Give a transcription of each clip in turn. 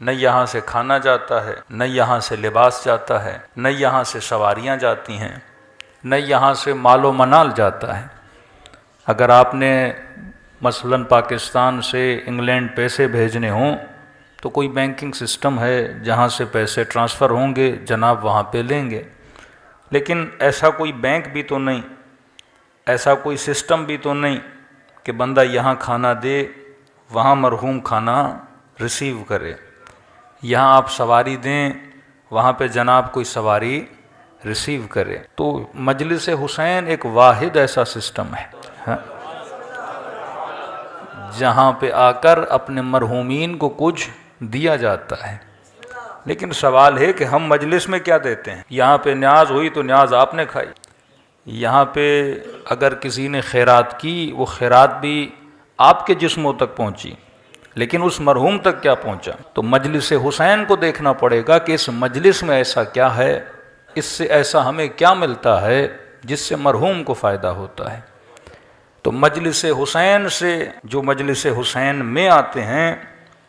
نہ یہاں سے کھانا جاتا ہے، نہ یہاں سے لباس جاتا ہے، نہ یہاں سے سواریاں جاتی ہیں، نہ یہاں سے مال و منال جاتا ہے۔ اگر آپ نے مثلاً پاکستان سے انگلینڈ پیسے بھیجنے ہوں تو کوئی بینکنگ سسٹم ہے جہاں سے پیسے ٹرانسفر ہوں گے، جناب وہاں پہ لیں گے، لیکن ایسا کوئی بینک بھی تو نہیں، ایسا کوئی سسٹم بھی تو نہیں کہ بندہ یہاں کھانا دے وہاں مرحوم کھانا ریسیو کرے، یہاں آپ سواری دیں وہاں پہ جناب کوئی سواری ریسیو کرے۔ تو مجلس حسین ایک واحد ایسا سسٹم ہے جہاں پہ آ کر اپنے مرحومین کو کچھ دیا جاتا ہے۔ لیکن سوال ہے کہ ہم مجلس میں کیا دیتے ہیں؟ یہاں پہ نیاز ہوئی تو نیاز آپ نے کھائی، یہاں پہ اگر کسی نے خیرات کی وہ خیرات بھی آپ کے جسموں تک پہنچی، لیکن اس مرحوم تک کیا پہنچا؟ تو مجلس حسین کو دیکھنا پڑے گا کہ اس مجلس میں ایسا کیا ہے، اس سے ایسا ہمیں کیا ملتا ہے جس سے مرحوم کو فائدہ ہوتا ہے۔ تو مجلس حسین سے جو مجلس حسین میں آتے ہیں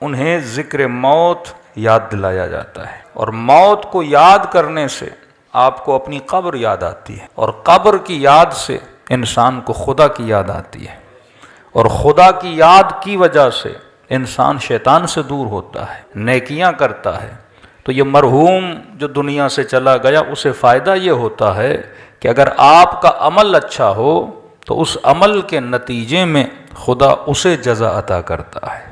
انہیں ذکر موت یاد دلایا جاتا ہے، اور موت کو یاد کرنے سے آپ کو اپنی قبر یاد آتی ہے، اور قبر کی یاد سے انسان کو خدا کی یاد آتی ہے، اور خدا کی یاد کی وجہ سے انسان شیطان سے دور ہوتا ہے، نیکیاں کرتا ہے۔ تو یہ مرحوم جو دنیا سے چلا گیا اسے فائدہ یہ ہوتا ہے کہ اگر آپ کا عمل اچھا ہو تو اس عمل کے نتیجے میں خدا اسے جزا عطا کرتا ہے۔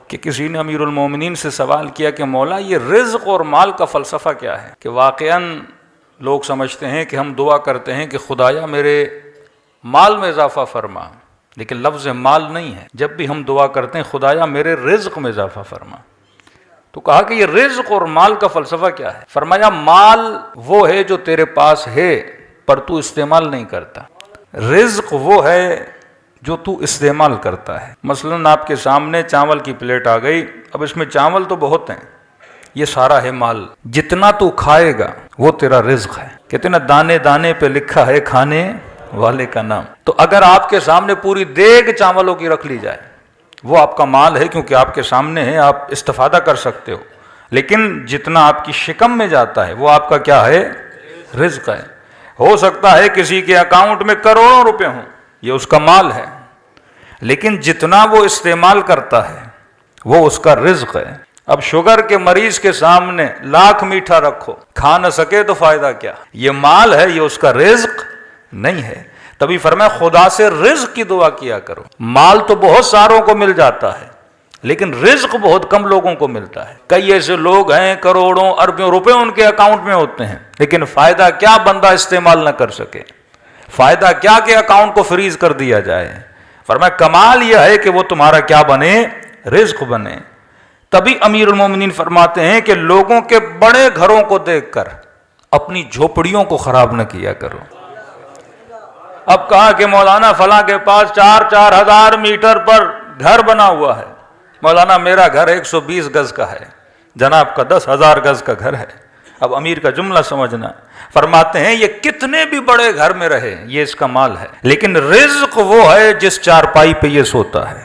کہ کسی نے امیر المومنین سے سوال کیا کہ مولا یہ رزق اور مال کا فلسفہ کیا ہے؟ کہ واقعاً لوگ سمجھتے ہیں کہ ہم دعا کرتے ہیں کہ خدایا میرے مال میں اضافہ فرما، لیکن لفظ مال نہیں ہے۔ جب بھی ہم دعا کرتے ہیں خدایا میرے رزق میں اضافہ فرما، تو کہا کہ یہ رزق اور مال کا فلسفہ کیا ہے؟ فرمایا مال وہ ہے جو تیرے پاس ہے پر تو استعمال نہیں کرتا، رزق وہ ہے جو تو استعمال کرتا ہے۔ مثلاً آپ کے سامنے چاول کی پلیٹ آ گئی، اب اس میں چاول تو بہت ہیں، یہ سارا ہے مال، جتنا تو کھائے گا وہ تیرا رزق ہے۔ کہتے ہیں نا دانے دانے پہ لکھا ہے کھانے والے کا نام۔ تو اگر آپ کے سامنے پوری دیگ چاولوں کی رکھ لی جائے وہ آپ کا مال ہے، کیونکہ آپ کے سامنے ہے، آپ استفادہ کر سکتے ہو، لیکن جتنا آپ کی شکم میں جاتا ہے وہ آپ کا کیا ہے؟ رزق ہے۔ ہو سکتا ہے کسی کے اکاؤنٹ میں کروڑوں روپے ہوں، یہ اس کا مال ہے، لیکن جتنا وہ استعمال کرتا ہے وہ اس کا رزق ہے۔ اب شوگر کے مریض کے سامنے لاکھ میٹھا رکھو، کھا نہ سکے تو فائدہ کیا؟ یہ مال ہے، یہ اس کا رزق نہیں ہے۔ تبھی فرمایا خدا سے رزق کی دعا کیا کرو۔ مال تو بہت ساروں کو مل جاتا ہے لیکن رزق بہت کم لوگوں کو ملتا ہے۔ کئی ایسے لوگ ہیں کروڑوں اربوں روپے ان کے اکاؤنٹ میں ہوتے ہیں، لیکن فائدہ کیا بندہ استعمال نہ کر سکے، فائدہ کیا کہ اکاؤنٹ کو فریز کر دیا جائے۔ فرمایا کمال یہ ہے کہ وہ تمہارا کیا بنے؟ رزق بنے۔ تبھی امیر المومنین فرماتے ہیں کہ لوگوں کے بڑے گھروں کو دیکھ کر اپنی جھوپڑیوں کو خراب نہ کیا کرو۔ اب کہا کہ مولانا فلاں کے پاس 4,000 میٹر پر گھر بنا ہوا ہے، مولانا میرا گھر 120 گز کا ہے، جناب کا 10,000 گز کا گھر ہے۔ اب امیر کا جملہ سمجھنا، فرماتے ہیں یہ کتنے بھی بڑے گھر میں رہے یہ اس کا مال ہے، لیکن رزق وہ ہے جس چارپائی پہ یہ سوتا ہے،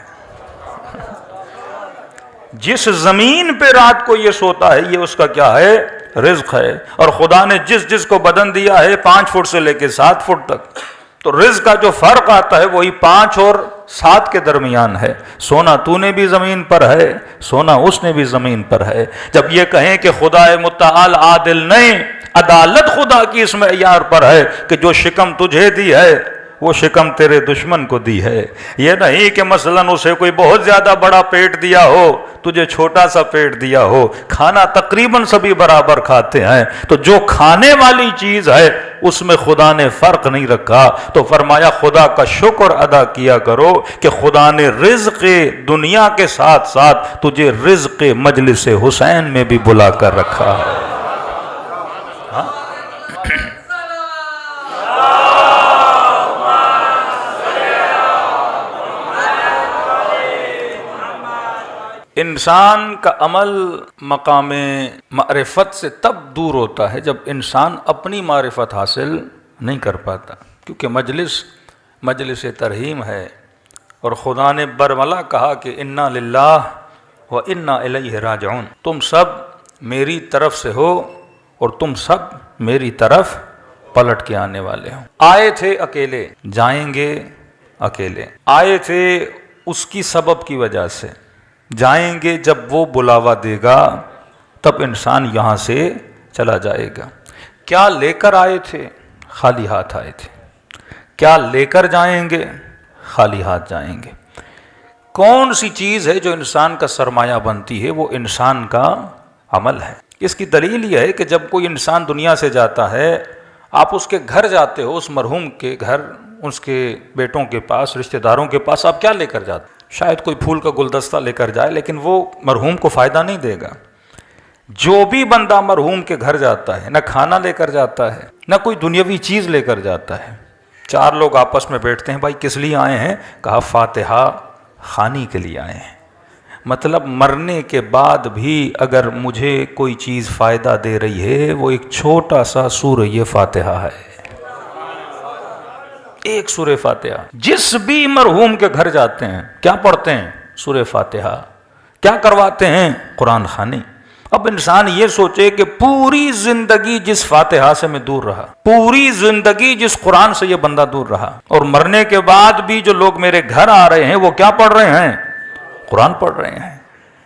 جس زمین پہ رات کو یہ سوتا ہے یہ اس کا کیا ہے؟ رزق ہے۔ اور خدا نے جس کو بدن دیا ہے 5 فٹ سے لے کے 7 فٹ تک، تو رزق کا جو فرق آتا ہے وہی 5 اور 7 کے درمیان ہے۔ سونا تو نے بھی زمین پر ہے، سونا اس نے بھی زمین پر ہے۔ جب یہ کہیں کہ خدا متعال عادل نہیں، عدالت خدا کی اس معیار پر ہے کہ جو شکم تجھے دی ہے وہ شکم تیرے دشمن کو دی ہے۔ یہ نہیں کہ مثلاً اسے کوئی بہت زیادہ بڑا پیٹ دیا ہو تجھے چھوٹا سا پیٹ دیا ہو، کھانا تقریباً سبھی برابر کھاتے ہیں، تو جو کھانے والی چیز ہے اس میں خدا نے فرق نہیں رکھا۔ تو فرمایا خدا کا شکر ادا کیا کرو کہ خدا نے رزق دنیا کے ساتھ ساتھ تجھے رزق مجلس حسین میں بھی بلا کر رکھا ہے۔ انسان کا عمل مقام معرفت سے تب دور ہوتا ہے جب انسان اپنی معرفت حاصل نہیں کر پاتا، کیونکہ مجلس ترحیم ہے، اور خدا نے برملا کہا کہ انا للہ وَإِنَّا إِلَيْهِ راجعون، تم سب میری طرف سے ہو اور تم سب میری طرف پلٹ کے آنے والے ہو۔ آئے تھے اکیلے، جائیں گے اکیلے، آئے تھے اس کی سبب کی وجہ سے، جائیں گے جب وہ بلاوا دے گا تب انسان یہاں سے چلا جائے گا۔ کیا لے کر آئے تھے؟ خالی ہاتھ آئے تھے۔ کیا لے کر جائیں گے؟ خالی ہاتھ جائیں گے۔ کون سی چیز ہے جو انسان کا سرمایہ بنتی ہے؟ وہ انسان کا عمل ہے۔ اس کی دلیل یہ ہے کہ جب کوئی انسان دنیا سے جاتا ہے، آپ اس کے گھر جاتے ہو، اس مرحوم کے گھر، اس کے بیٹوں کے پاس، رشتہ داروں کے پاس، آپ کیا لے کر جاتے؟ شاید کوئی پھول کا گلدستہ لے کر جائے، لیکن وہ مرحوم کو فائدہ نہیں دے گا۔ جو بھی بندہ مرحوم کے گھر جاتا ہے، نہ کھانا لے کر جاتا ہے، نہ کوئی دنیاوی چیز لے کر جاتا ہے۔ چار لوگ آپس میں بیٹھتے ہیں، بھائی کس لیے آئے ہیں؟ کہا فاتحہ خوانی کے لیے آئے ہیں۔ مطلب مرنے کے بعد بھی اگر مجھے کوئی چیز فائدہ دے رہی ہے، وہ ایک چھوٹا سا سورہ فاتحہ ہے، ایک سورہ فاتحہ۔ جس بھی مرحوم کے گھر جاتے ہیں کیا پڑھتے ہیں؟ سورہ فاتحہ۔ کیا کرواتے ہیں؟ قرآن خوانی۔ اب انسان یہ سوچے کہ پوری زندگی جس فاتحہ سے میں دور رہا، پوری زندگی جس قرآن سے یہ بندہ دور رہا، اور مرنے کے بعد بھی جو لوگ میرے گھر آ رہے ہیں وہ کیا پڑھ رہے ہیں؟ قرآن پڑھ رہے ہیں۔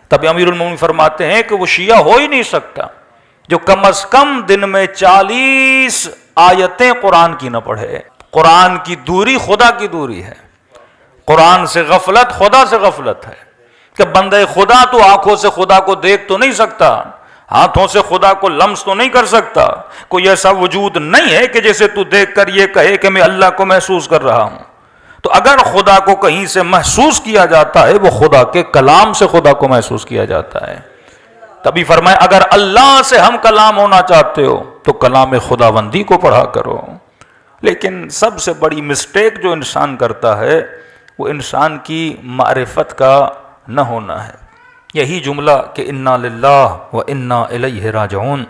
تب امیر المومنین فرماتے ہیں کہ وہ شیعہ ہو ہی نہیں سکتا جو کم از کم دن میں 40 آیتیں قرآن کی نہ پڑھے۔ قرآن کی دوری خدا کی دوری ہے، قرآن سے غفلت خدا سے غفلت ہے۔ کہ بندہ خدا تو آنکھوں سے خدا کو دیکھ تو نہیں سکتا، ہاتھوں سے خدا کو لمس تو نہیں کر سکتا، کوئی ایسا وجود نہیں ہے کہ جیسے تو دیکھ کر یہ کہے کہ میں اللہ کو محسوس کر رہا ہوں۔ تو اگر خدا کو کہیں سے محسوس کیا جاتا ہے، وہ خدا کے کلام سے خدا کو محسوس کیا جاتا ہے۔ تبھی فرمائے اگر اللہ سے ہم کلام ہونا چاہتے ہو تو کلام خداوندی کو پڑھا کرو۔ لیکن سب سے بڑی مسٹیک جو انسان کرتا ہے وہ انسان کی معرفت کا نہ ہونا ہے۔ یہی جملہ کہ انا للہ و انا الیہ راجعون،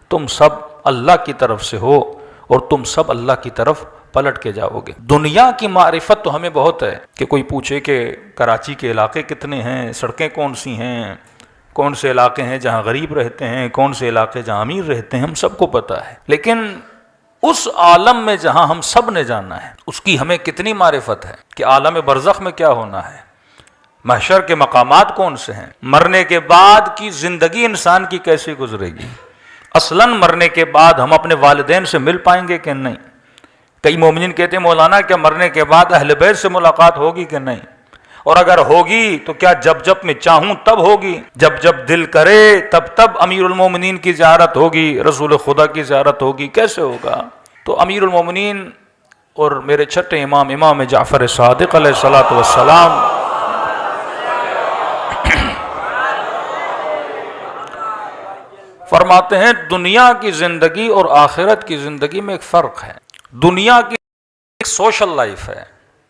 تم سب اللہ کی طرف سے ہو اور تم سب اللہ کی طرف پلٹ کے جاؤ گے۔ دنیا کی معرفت تو ہمیں بہت ہے کہ کوئی پوچھے کہ کراچی کے علاقے کتنے ہیں، سڑکیں کون سی ہیں، کون سے علاقے ہیں جہاں غریب رہتے ہیں، کون سے علاقے جہاں امیر رہتے ہیں، ہم سب کو پتہ ہے۔ لیکن اس عالم میں جہاں ہم سب نے جانا ہے، اس کی ہمیں کتنی معرفت ہے کہ عالم برزخ میں کیا ہونا ہے، محشر کے مقامات کون سے ہیں، مرنے کے بعد کی زندگی انسان کی کیسے گزرے گی، اصلاً مرنے کے بعد ہم اپنے والدین سے مل پائیں گے کہ نہیں۔ کئی مومنین کہتے ہیں مولانا کیا مرنے کے بعد اہل بیت سے ملاقات ہوگی کہ نہیں، اور اگر ہوگی تو کیا جب جب میں چاہوں تب ہوگی، جب جب دل کرے تب تب امیر المومنین کی زیارت ہوگی، رسول خدا کی زیارت ہوگی، کیسے ہوگا؟ تو امیر المومنین اور میرے چھٹے امام جعفر صادق علیہ الصلوۃ والسلام فرماتے ہیں دنیا کی زندگی اور آخرت کی زندگی میں ایک فرق ہے۔ دنیا کی ایک سوشل لائف ہے،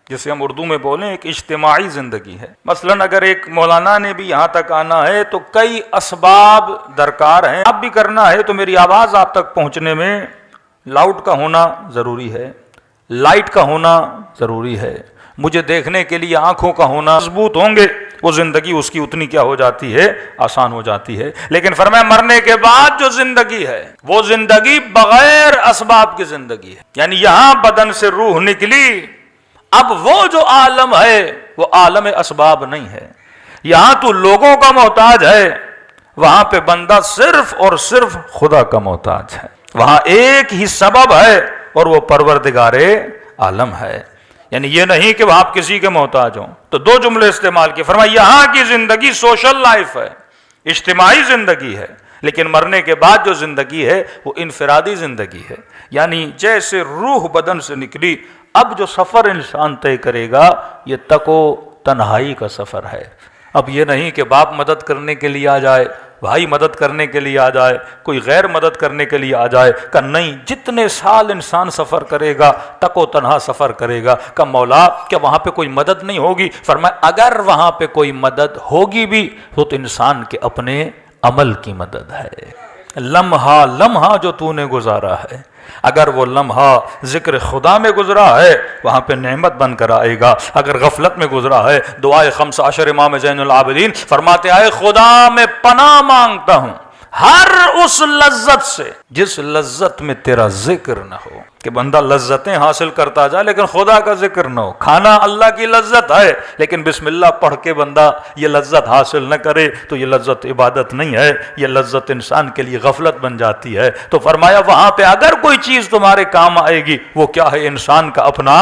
جسے ہم اردو میں بولیں ایک اجتماعی زندگی ہے۔ مثلاً اگر ایک مولانا نے بھی یہاں تک آنا ہے تو کئی اسباب درکار ہیں، اب بھی کرنا ہے تو میری آواز آپ تک پہنچنے میں لاؤڈ کا ہونا ضروری ہے، لائٹ کا ہونا ضروری ہے، مجھے دیکھنے کے لیے آنکھوں کا ہونا مضبوط ہوں گے، وہ زندگی اس کی اتنی کیا ہو جاتی ہے، آسان ہو جاتی ہے۔ لیکن فرمایا مرنے کے بعد جو زندگی ہے وہ زندگی بغیر اسباب کی زندگی ہے، یعنی یہاں بدن سے روح نکلی، اب وہ جو عالم ہے وہ عالم اسباب نہیں ہے۔ یہاں تو لوگوں کا محتاج ہے، وہاں پہ بندہ صرف اور صرف خدا کا محتاج ہے۔ وہاں ایک ہی سبب ہے اور وہ پروردگار عالم ہے، یعنی یہ نہیں کہ وہ آپ کسی کے محتاج ہوں۔ تو دو جملے استعمال کیے، فرمایا یہاں کی زندگی سوشل لائف ہے، اجتماعی زندگی ہے، لیکن مرنے کے بعد جو زندگی ہے وہ انفرادی زندگی ہے، یعنی جیسے روح بدن سے نکلی اب جو سفر انسان طے کرے گا یہ تک و تنہائی کا سفر ہے۔ اب یہ نہیں کہ باپ مدد کرنے کے لیے آ جائے، بھائی مدد کرنے کے لیے آ جائے، کوئی غیر مدد کرنے کے لیے آ جائے، کہ نہیں، جتنے سال انسان سفر کرے گا تک و تنہا سفر کرے گا۔ کہ مولا کیا وہاں پہ کوئی مدد نہیں ہوگی؟ فرمایا اگر وہاں پہ کوئی مدد ہوگی بھی تو انسان کے اپنے عمل کی مدد ہے، لمحہ لمحہ جو تو نے گزارا ہے، اگر وہ لمحہ ذکر خدا میں گزرا ہے وہاں پہ نعمت بن کر آئے گا، اگر غفلت میں گزرا ہے دعائے 15 امام زین العابدین فرماتے آئے خدا میں پناہ مانگتا ہوں ہر اس لذت سے جس لذت میں تیرا ذکر نہ ہو، کہ بندہ لذتیں حاصل کرتا جائے لیکن خدا کا ذکر نہ ہو۔ کھانا اللہ کی لذت ہے لیکن بسم اللہ پڑھ کے بندہ یہ لذت حاصل نہ کرے تو یہ لذت عبادت نہیں ہے، یہ لذت انسان کے لیے غفلت بن جاتی ہے۔ تو فرمایا وہاں پہ اگر کوئی چیز تمہارے کام آئے گی وہ کیا ہے؟ انسان کا اپنا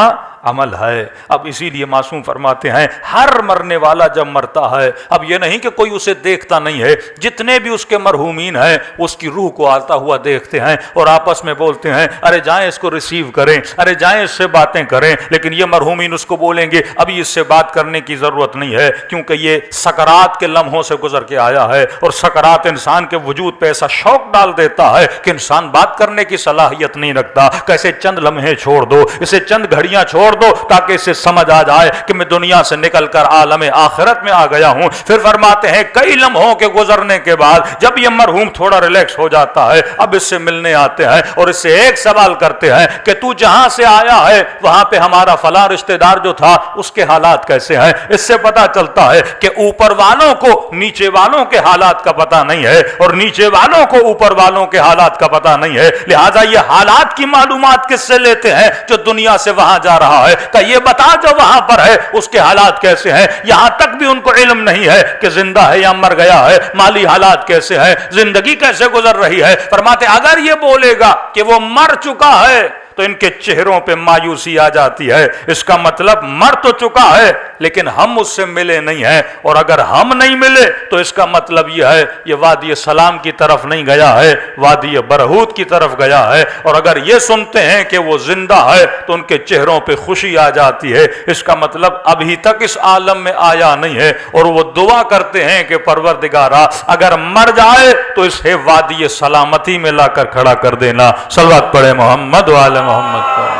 عمل ہے۔ اب اسی لیے معصوم فرماتے ہیں ہر مرنے والا جب مرتا ہے، اب یہ نہیں کہ کوئی اسے دیکھتا نہیں ہے، جتنے بھی اس کے مرحومین ہیں اس کی روح کو آتا ہوا دیکھتے ہیں اور آپس میں بولتے ہیں ارے جائیں اس کو ریسیو کریں، ارے جائیں اس سے باتیں کریں، لیکن یہ مرحومین اس کو بولیں گے ابھی اس سے بات کرنے کی ضرورت نہیں ہے، کیونکہ یہ سکرات کے لمحوں سے گزر کے آیا ہے اور سکرات انسان کے وجود پہ ایسا شوق ڈال دیتا ہے کہ انسان بات کرنے کی صلاحیت نہیں رکھتا۔ کیسے چند لمحے چھوڑ دو، اسے چند گھڑیاں چھوڑ دو تاکہ اسے سمجھ آ جائے کہ میں دنیا سے نکل کر عالم آخرت میں آ گیا ہوں۔ پھر فرماتے ہیں کئی لمحوں کے گزرنے کے بعد جب یہ مرحوم تھوڑا ریلیکس ہو جاتا ہے اب اس سے ملنے آتے ہیں اور اس سے ایک سوال کرتے ہیں کہ تو جہاں سے آیا ہے وہاں پہ ہمارا فلاں رشتہ دار جو تھا اس کے حالات کیسے ہیں؟ اس سے پتا چلتا ہے کہ اوپر والوں کو نیچے والوں کے حالات کا پتا نہیں ہے اور نیچے والوں کو اوپر والوں کے حالات کا پتا نہیں ہے، لہذا یہ حالات کی معلومات کس سے لیتے ہیں؟ جو دنیا سے وہاں جا رہا ہے کہ یہ بتا جو وہاں پر ہے اس کے حالات کیسے ہیں۔ یہاں تک بھی ان کو علم نہیں ہے کہ زندہ ہے یا مر گیا ہے، مالی حالات کیسے ہیں، زندگی کیسے گزر رہی ہے۔ فرماتے اگر یہ بولے گا کہ وہ مر چکا ہے تو ان کے چہروں پہ مایوسی آ جاتی ہے، اس کا مطلب مر تو چکا ہے لیکن ہم اس سے ملے نہیں ہیں، اور اگر ہم نہیں ملے تو اس کا مطلب یہ ہے یہ وادی سلام کی طرف نہیں گیا ہے، وادی برہوت کی طرف گیا ہے۔ اور اگر یہ سنتے ہیں کہ وہ زندہ ہے تو ان کے چہروں پہ خوشی آ جاتی ہے، اس کا مطلب ابھی تک اس عالم میں آیا نہیں ہے، اور وہ دعا کرتے ہیں کہ پروردگارا اگر مر جائے تو اسے وادی سلامتی میں لا کر کھڑا کر دینا۔ صلوات پڑھے محمد وعلی محمد پر۔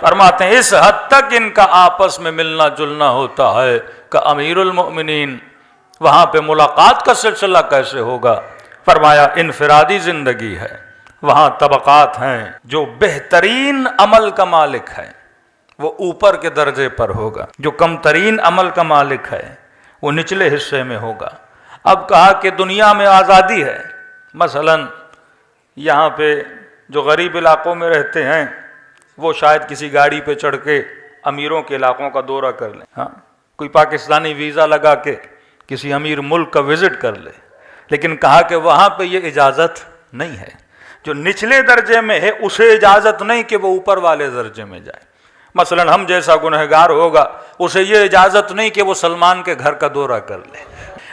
فرماتے ہیں اس حد تک ان کا آپس میں ملنا جلنا ہوتا ہے کہ امیر المؤمنین وہاں پہ ملاقات کا سلسلہ کیسے ہوگا؟ فرمایا انفرادی زندگی ہے، وہاں طبقات ہیں، جو بہترین عمل کا مالک ہے وہ اوپر کے درجے پر ہوگا، جو کم ترین عمل کا مالک ہے وہ نچلے حصے میں ہوگا۔ اب کہا کہ دنیا میں آزادی ہے، مثلا یہاں پہ جو غریب علاقوں میں رہتے ہیں وہ شاید کسی گاڑی پہ چڑھ کے امیروں کے علاقوں کا دورہ کر لیں، ہاں کوئی پاکستانی ویزا لگا کے کسی امیر ملک کا وزٹ کر لے، لیکن کہا کہ وہاں پہ یہ اجازت نہیں ہے۔ جو نچلے درجے میں ہے اسے اجازت نہیں کہ وہ اوپر والے درجے میں جائے۔ مثلا ہم جیسا گنہگار ہوگا اسے یہ اجازت نہیں کہ وہ سلمان کے گھر کا دورہ کر لے،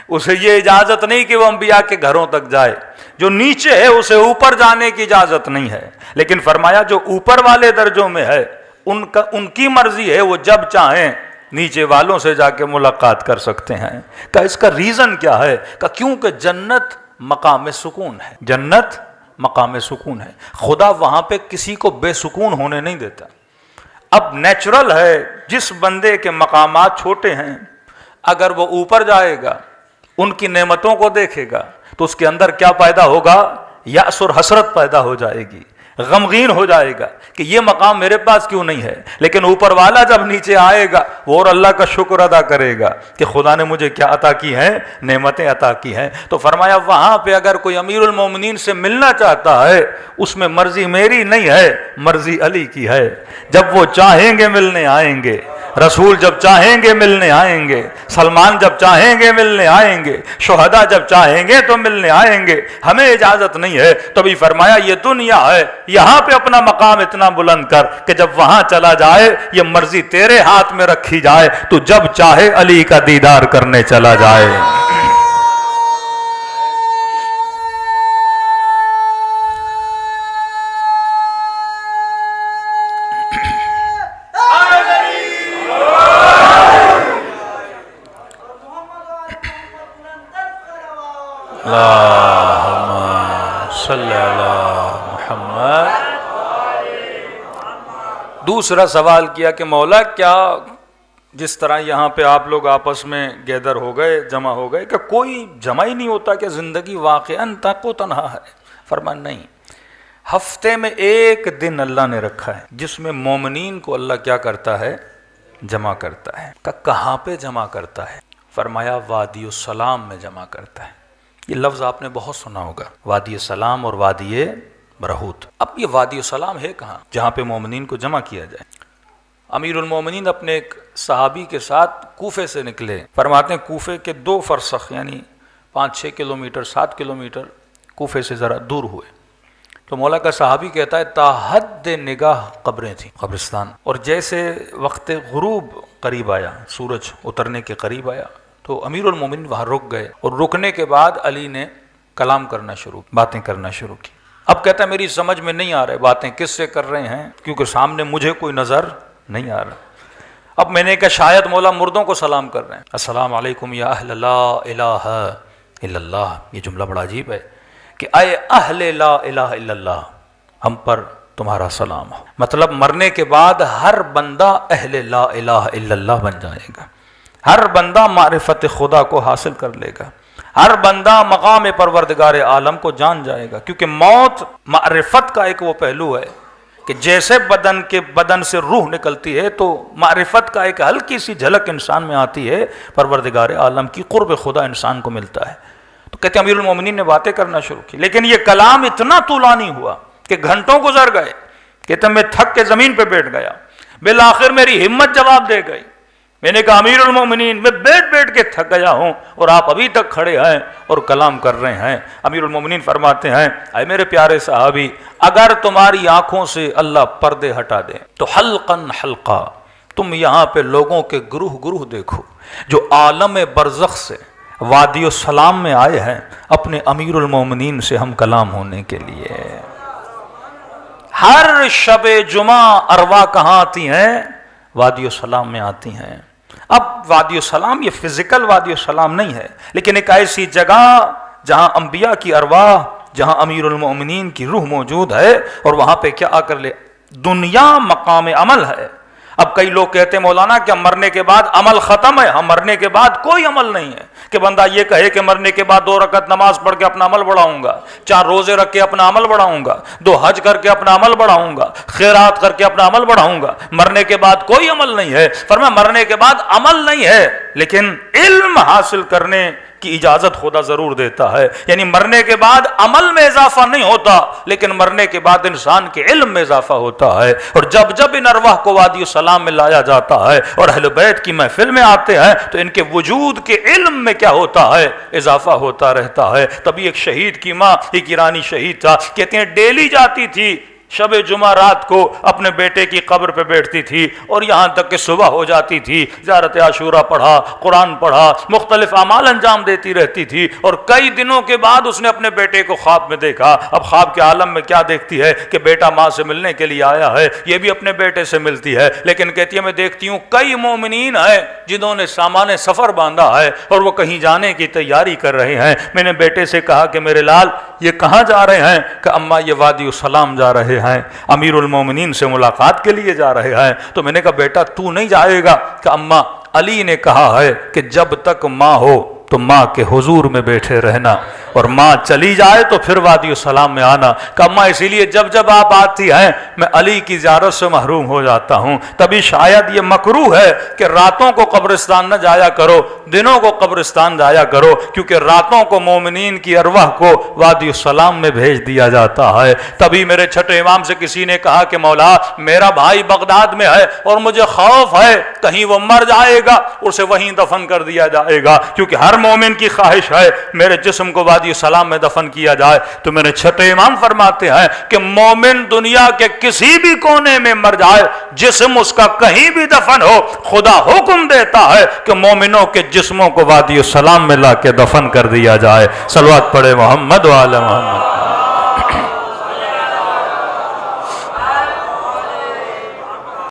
اسے یہ اجازت نہیں کہ وہ انبیاء کے گھروں تک جائے۔ جو نیچے ہے اسے اوپر جانے کی اجازت نہیں ہے، لیکن فرمایا جو اوپر والے درجوں میں ہے ان کی مرضی ہے، وہ جب چاہیں نیچے والوں سے جا کے ملاقات کر سکتے ہیں۔ کہ اس کا ریزن کیا ہے؟ کہ کیونکہ جنت مقام سکون ہے، جنت مقام سکون ہے، خدا وہاں پہ کسی کو بے سکون ہونے نہیں دیتا۔ اب نیچرل ہے جس بندے کے مقامات چھوٹے ہیں اگر وہ اوپر جائے گا ان کی نعمتوں کو دیکھے گا تو اس کے اندر کیا پیدا ہوگا؟ یأس اور حسرت پیدا ہو جائے گی، غمگین ہو جائے گا کہ یہ مقام میرے پاس کیوں نہیں ہے۔ لیکن اوپر والا جب نیچے آئے گا وہ اور اللہ کا شکر ادا کرے گا کہ خدا نے مجھے کیا عطا کی ہے، نعمتیں عطا کی ہیں۔ تو فرمایا وہاں پہ اگر کوئی امیر المومنین سے ملنا چاہتا ہے اس میں مرضی میری نہیں ہے، مرضی علی کی ہے۔ جب وہ چاہیں گے ملنے آئیں گے، رسول جب چاہیں گے ملنے آئیں گے، سلمان جب چاہیں گے ملنے آئیں گے، شہداء جب چاہیں گے تو ملنے آئیں گے، ہمیں اجازت نہیں ہے۔ تبھی فرمایا یہ دنیا ہے، یہاں پہ اپنا مقام اتنا بلند کر کہ جب وہاں چلا جائے یہ مرضی تیرے ہاتھ میں رکھی جائے، تو جب چاہے علی کا دیدار کرنے چلا جائے۔ دوسرا سوال کیا کہ مولا کیا جس طرح یہاں پہ آپ لوگ آپس میں گیدر ہو گئے، جمع ہو گئے، کہ کوئی جمع ہی نہیں ہوتا کہ زندگی واقعاً تک و تنہا ہے. فرمان نہیں، ہفتے میں ایک دن اللہ نے رکھا ہے جس میں مومنین کو اللہ کیا کرتا ہے؟ جمع کرتا ہے. کہاں پہ جمع کرتا ہے؟ فرمایا وادی السلام میں جمع کرتا ہے. یہ لفظ آپ نے بہت سنا ہوگا، وادی السلام اور وادی برہوت. اب یہ وادی السلام ہے کہاں جہاں پہ مومنین کو جمع کیا جائے؟ امیر المومنین اپنے ایک صحابی کے ساتھ کوفے سے نکلے. فرماتے ہیں کوفے کے 2 فرسخ یعنی 5-6 کلومیٹر 7 کلومیٹر کوفے سے ذرا دور ہوئے. تو مولا کا صحابی کہتا ہے تا حد نگاہ قبریں تھیں، قبرستان. اور جیسے وقت غروب قریب آیا، سورج اترنے کے قریب آیا، تو امیر المومنین وہاں رک گئے. اور رکنے کے بعد علی نے کلام کرنا شروع، باتیں کرنا شروع کی. اب کہتا ہے میری سمجھ میں نہیں آ رہے باتیں کس سے کر رہے ہیں، کیونکہ سامنے مجھے کوئی نظر نہیں آ رہا. اب میں نے کہا شاید مولا مردوں کو سلام کر رہے ہیں. السلام علیکم یا اہل لا الہ الا اللہ. یہ جملہ بڑا عجیب ہے کہ اے اہل لا الہ الا اللہ، ہم پر تمہارا سلام ہو. مطلب مرنے کے بعد ہر بندہ اہل لا الہ الا اللہ بن جائے گا، ہر بندہ معرفت خدا کو حاصل کر لے گا، ہر بندہ مقام پروردگار عالم کو جان جائے گا. کیونکہ موت معرفت کا ایک وہ پہلو ہے کہ جیسے بدن سے روح نکلتی ہے تو معرفت کا ایک ہلکی سی جھلک انسان میں آتی ہے، پروردگار عالم کی قرب خدا انسان کو ملتا ہے. تو کہتے ہیں امیر المومنین نے باتیں کرنا شروع کی، لیکن یہ کلام اتنا طولانی ہوا کہ گھنٹوں گزر گئے. کہتے ہیں میں تھک کے زمین پہ بیٹھ گیا. بالآخر میری ہمت جواب دے گئی. میں نے کہا امیر المومنین میں بیٹھ کے تھک گیا ہوں اور آپ ابھی تک کھڑے ہیں اور کلام کر رہے ہیں. امیر المومنین فرماتے ہیں اے میرے پیارے صحابی، اگر تمہاری آنکھوں سے اللہ پردے ہٹا دے تو حلقاً حلقہ تم یہاں پہ لوگوں کے گروہ گروہ دیکھو جو عالم برزخ سے وادی السلام میں آئے ہیں اپنے امیر المومنین سے ہم کلام ہونے کے لیے. ہر شب جمعہ ارواح کہاں آتی ہیں؟ وادی السلام میں آتی ہیں. اب وادی السلام یہ فزیکل وادی السلام نہیں ہے، لیکن ایک ایسی جگہ جہاں انبیاء کی ارواح، جہاں امیر المومنین کی روح موجود ہے، اور وہاں پہ کیا آ کر لے دنیا مقام عمل ہے. اب کئی لوگ کہتے ہیں مولانا کیا مرنے کے بعد عمل ختم ہے؟ ہم مرنے کے بعد کوئی عمل نہیں ہے کہ بندہ یہ کہے کہ مرنے کے بعد 2 رکعت نماز پڑھ کے اپنا عمل بڑھاؤں گا، 4 روزے رکھ کے اپنا عمل بڑھاؤں گا، 2 حج کر کے اپنا عمل بڑھاؤں گا، خیرات کر کے اپنا عمل بڑھاؤں گا. مرنے کے بعد کوئی عمل نہیں ہے. فرمایا مرنے کے بعد عمل نہیں ہے، لیکن علم حاصل کرنے کی اجازت خدا ضرور دیتا ہے. یعنی مرنے کے بعد عمل میں اضافہ نہیں ہوتا، لیکن مرنے کے بعد انسان کے علم میں اضافہ ہوتا ہے. اور جب ان ارواح کو وادی السلام میں لایا جاتا ہے اور اہل بیت کی محفل میں آتے ہیں تو ان کے وجود کے علم میں کیا ہوتا ہے؟ اضافہ ہوتا رہتا ہے. تبھی ایک شہید کی ماں، ایک ایرانی شہید تھا، کہتے ہیں ڈیلی جاتی تھی شب جمعہ رات کو اپنے بیٹے کی قبر پہ بیٹھتی تھی اور یہاں تک کہ صبح ہو جاتی تھی، زیارت عاشورہ پڑھا، قرآن پڑھا، مختلف اعمال انجام دیتی رہتی تھی. اور کئی دنوں کے بعد اس نے اپنے بیٹے کو خواب میں دیکھا. اب خواب کے عالم میں کیا دیکھتی ہے کہ بیٹا ماں سے ملنے کے لیے آیا ہے، یہ بھی اپنے بیٹے سے ملتی ہے. لیکن کہتی ہے میں دیکھتی ہوں کئی مومنین ہیں جنہوں نے سامان سفر باندھا ہے اور وہ کہیں جانے کی تیاری کر رہے ہیں. میں نے بیٹے سے کہا کہ میرے لال یہ کہاں جا رہے ہیں؟ کہ اماں یہ وادی السلام جا رہے ہیں، امیر المومنین سے ملاقات کے لیے جا رہے ہیں. تو میں نے کہا بیٹا تو نہیں جائے گا؟ کہ اماں علی نے کہا ہے کہ جب تک ماں ہو تو ماں کے حضور میں بیٹھے رہنا، اور ماں چلی جائے تو پھر وادی السلام میں آنا. کہ اماں اسی لیے جب آپ آتی ہیں میں علی کی زیارت سے محروم ہو جاتا ہوں. تبھی شاید یہ مکروہ ہے کہ راتوں کو قبرستان نہ جایا کرو، دنوں کو قبرستان جایا کرو، کیونکہ راتوں کو مومنین کی ارواح کو وادی السلام میں بھیج دیا جاتا ہے. تبھی میرے چھٹے امام سے کسی نے کہا کہ مولا میرا بھائی بغداد میں ہے اور مجھے خوف ہے کہیں وہ مر جائے گا، اسے وہیں دفن کر دیا جائے گا، کیونکہ ہر مومن کی خواہش ہے میرے جسم کو وادی السلام میں دفن کیا جائے. تو میرے چھٹے امام فرماتے ہیں کہ مومن دنیا کے کسی بھی کونے میں مر جائے، جسم اس کا کہیں بھی دفن ہو، خدا حکم دیتا ہے کہ مومنوں کے جسموں کو وادی السلام میں لا کے دفن کر دیا جائے. صلوات پڑھے محمد و آل محمد.